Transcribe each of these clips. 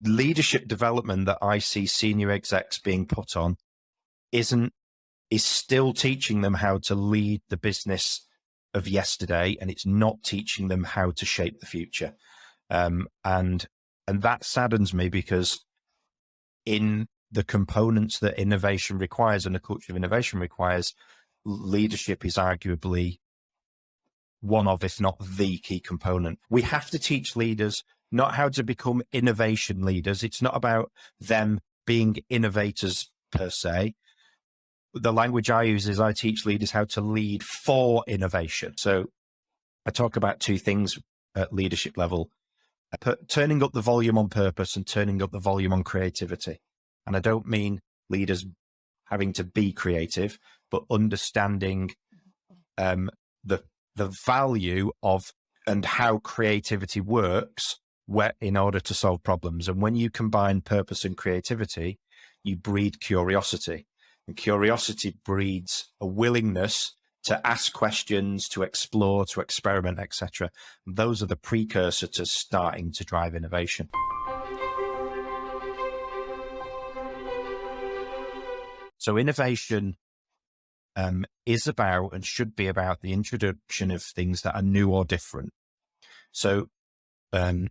leadership development that I see senior execs being put on is still teaching them how to lead the business of yesterday, and it's not teaching them how to shape the future. And that saddens me, because in the components that innovation requires and a culture of innovation requires, leadership is arguably one of, if not the key component. We have to teach leaders not how to become innovation leaders. It's not about them being innovators per se. The language I use is I teach leaders how to lead for innovation. So I talk about two things at leadership level: turning up the volume on purpose and turning up the volume on creativity. And I don't mean leaders having to be creative, but understanding the value of and how creativity works in order to solve problems. And when you combine purpose and creativity, you breed curiosity. And curiosity breeds a willingness to ask questions, to explore, to experiment, etc. Those are the precursor to starting to drive innovation. So innovation is about, and should be about, the introduction of things that are new or different. So innovation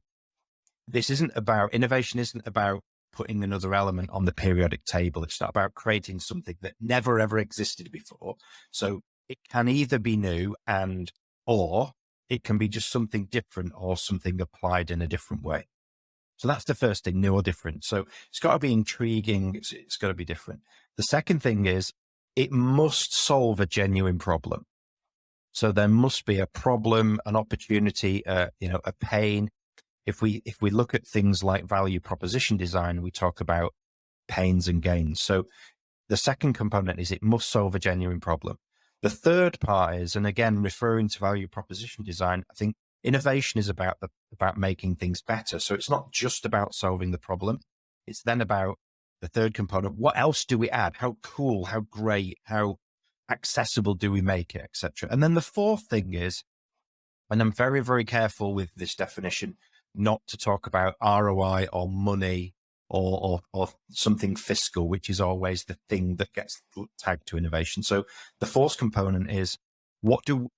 isn't about putting another element on the periodic table. It's not about creating something that never ever existed before. So it can either be new or it can be just something different or something applied in a different way. So that's the first thing, new or different. So it's got to be intriguing. It's got to be different. The second thing is it must solve a genuine problem. So there must be a problem, an opportunity, a pain. If we look at things like value proposition design, we talk about pains and gains. So the second component is it must solve a genuine problem. The third part is, and again, referring to value proposition design, I think innovation is about making things better. So it's not just about solving the problem. It's then about the third component. What else do we add? How cool, how great, how accessible do we make it, etc. And then the fourth thing is, and I'm very, very careful with this definition, not to talk about ROI or money or something fiscal, which is always the thing that gets tagged to innovation. So the fourth component is,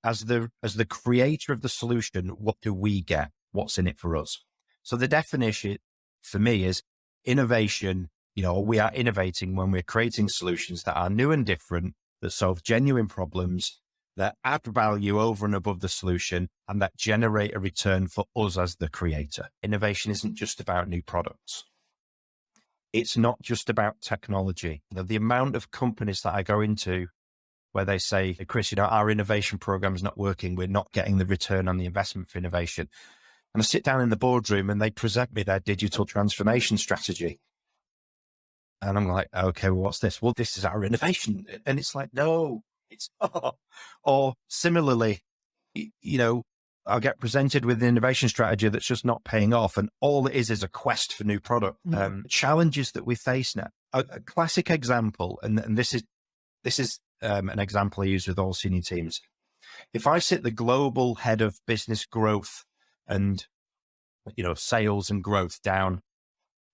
as the creator of the solution, what do we get? What's in it for us? So the definition for me is innovation. We are innovating when we're creating solutions that are new and different, that solve genuine problems, that add value over and above the solution, and that generate a return for us as the creator. Innovation isn't just about new products. It's not just about technology. The amount of companies that I go into where they say, hey, Chris, our innovation program is not working. We're not getting the return on the investment for innovation. And I sit down in the boardroom and they present me their digital transformation strategy. And I'm like, okay, well, what's this? Well, this is our innovation. And it's like, no, it's not. Or similarly, I'll get presented with an innovation strategy that's just not paying off. And all it is a quest for new product. Challenges that we face now. A classic example, and this is an example I use with all senior teams. If I sit the global head of business growth and, sales and growth down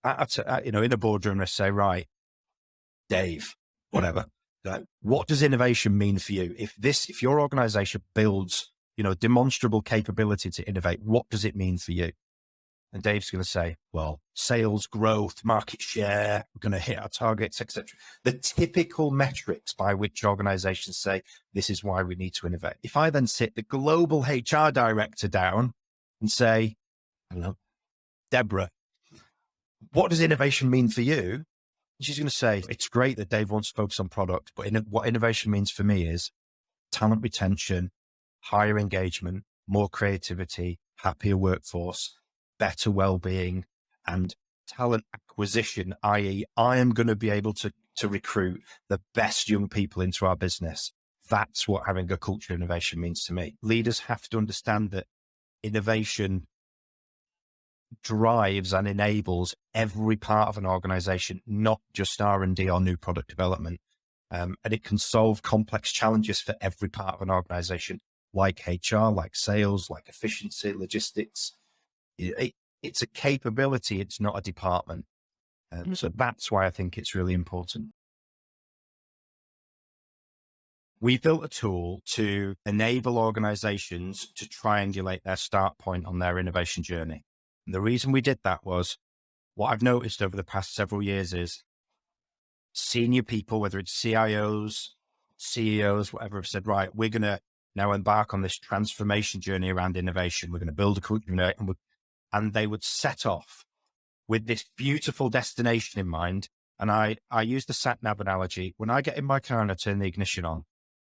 in a boardroom, I say, right, Dave, whatever, what does innovation mean for you? If your organization builds, demonstrable capability to innovate, what does it mean for you? And Dave's going to say, well, sales growth, market share, we're going to hit our targets, etc. The typical metrics by which organizations say, this is why we need to innovate. If I then sit the global HR director down and say, I don't know, Deborah, what does innovation mean for you? She's going to say, it's great that Dave wants to focus on product, but what innovation means for me is talent retention, higher engagement, more creativity, happier workforce, better well-being, and talent acquisition, i.e. I am going to be able to recruit the best young people into our business. That's what having a culture of innovation means to me. Leaders have to understand that innovation drives and enables every part of an organization, not just R&D or new product development. And it can solve complex challenges for every part of an organization, like HR, like sales, like efficiency, logistics. it's a capability. It's not a department. So that's why I think it's really important. We built a tool to enable organizations to triangulate their start point on their innovation journey. And the reason we did that was, what I've noticed over the past several years is senior people, whether it's CIOs, CEOs, whatever, have said, right, we're going to now embark on this transformation journey around innovation. We're going to build a culture, and they would set off with this beautiful destination in mind. And I use the sat nav analogy. When I get in my car and I turn the ignition on,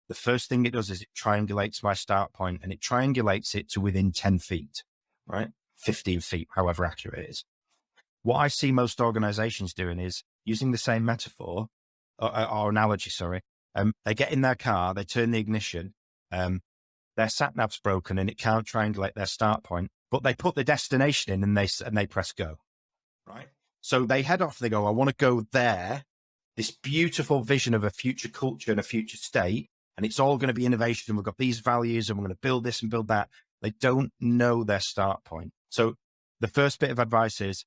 the first thing it does is it triangulates my start point, and it triangulates it to within 10 feet, right? 15 feet, however accurate it is. What I see most organizations doing is using the same metaphor or analogy, sorry. They get in their car, they turn the ignition, their sat nav's broken and it can't triangulate their start point, but they put the destination in and they press go, right? So they head off, they go, I want to go there, this beautiful vision of a future culture and a future state, and it's all going to be innovation, and we've got these values and we're going to build this and build that. They don't know their start point. So the first bit of advice is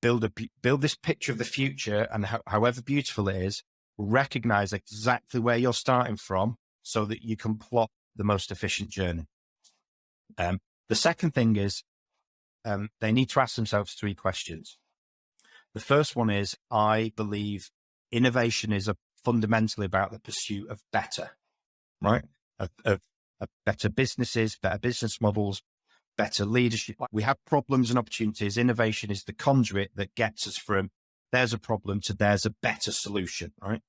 build this picture of the future, and however beautiful it is, recognize exactly where you're starting from so that you can plot the most efficient journey. The second thing is they need to ask themselves 3 questions. The first one is, I believe innovation is fundamentally about the pursuit of better, right? Of better businesses, better business models, better leadership. We have problems and opportunities. Innovation is the conduit that gets us from there's a problem to there's a better solution, right?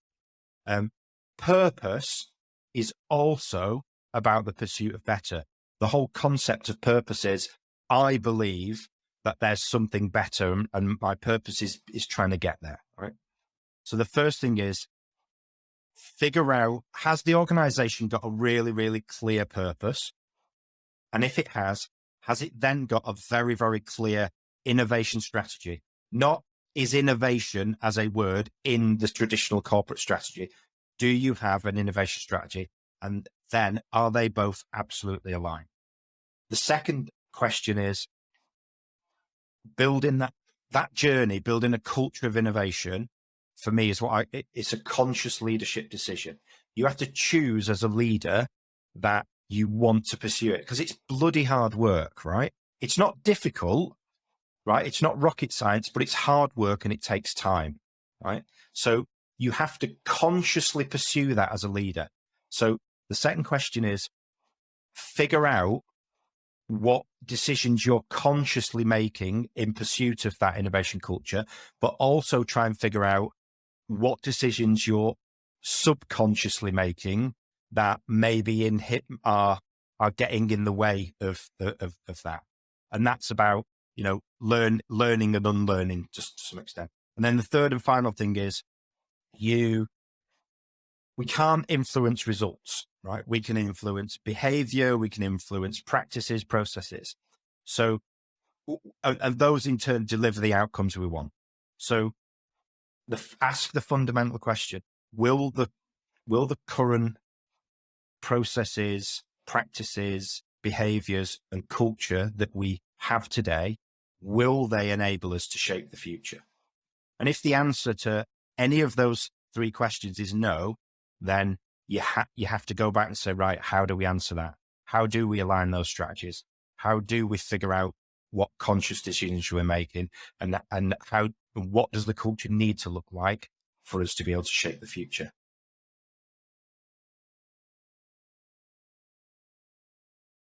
Purpose is also about the pursuit of better. The whole concept of purpose is, I believe that there's something better, and my purpose is trying to get there, right? So the first thing is figure out, has the organization got a really, really clear purpose? And if it has it then got a very, very clear innovation strategy? Not is innovation as a word in the traditional corporate strategy. Do you have an innovation strategy? And then are they both absolutely aligned? The second question is building that journey, building a culture of innovation. For me, is it's a conscious leadership decision. You have to choose as a leader that you want to pursue it, because it's bloody hard work, right? It's not difficult, right? It's not rocket science, but it's hard work and it takes time, right? So you have to consciously pursue that as a leader. So the second question is figure out what decisions you're consciously making in pursuit of that innovation culture, but also try and figure out what decisions you're subconsciously making that maybe are getting in the way of that. And that's about, learning and unlearning just to some extent. And then the third and final thing is we can't influence results, right? We can influence behavior, we can influence practices, processes. So, and those in turn deliver the outcomes we want. So ask the fundamental question, will the current processes, practices, behaviors, and culture that we have today, will they enable us to shape the future? And if the answer to any of those 3 questions is no, then you have to go back and say, right, how do we answer that? How do we align those strategies? How do we figure out what conscious decisions we're making, and what does the culture need to look like for us to be able to shape the future?